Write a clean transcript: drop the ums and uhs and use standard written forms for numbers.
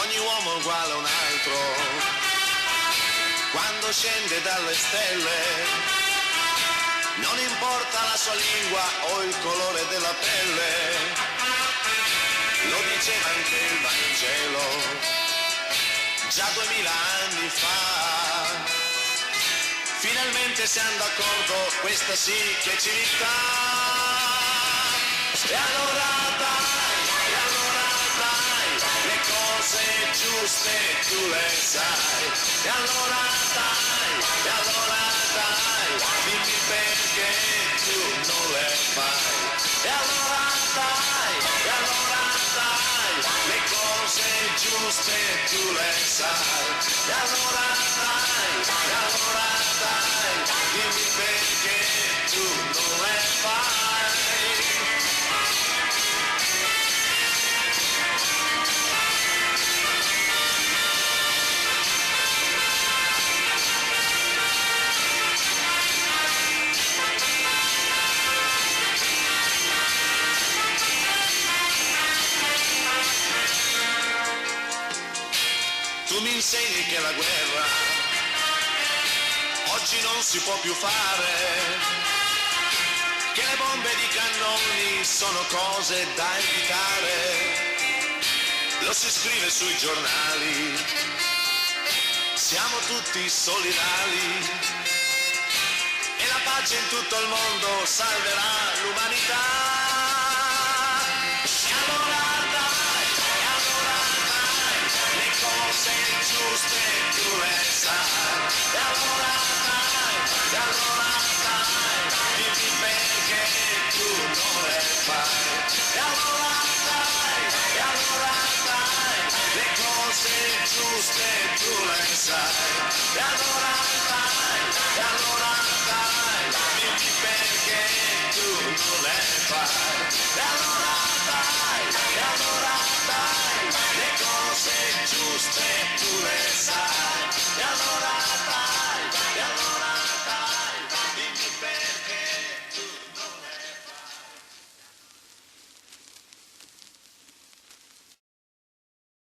ogni uomo uguale a un altro, quando scende dalle stelle. Non importa la sua lingua o il colore della pelle, lo diceva anche il Vangelo, già 2000 anni fa. Finalmente siamo d'accordo, questa sì che è civiltà. E allora dai, le cose giuste tu le sai. E allora dai, dimmi perché tu non le fai. E allora dai, le cose giuste tu le sai. E allora dai, dimmi perché tu non le fai. Tu mi insegni che la guerra oggi non si può più fare, che le bombe di cannoni sono cose da evitare. Lo si scrive sui giornali, siamo tutti solidali e la pace in tutto il mondo salverà l'umanità. E allora dai, le cose giuste tu le sai. E allora dai, dimmi perché tu non le fai. E allora dai, le cose giuste tu le sai. E allora dai, dimmi perché tu non le fai. E allora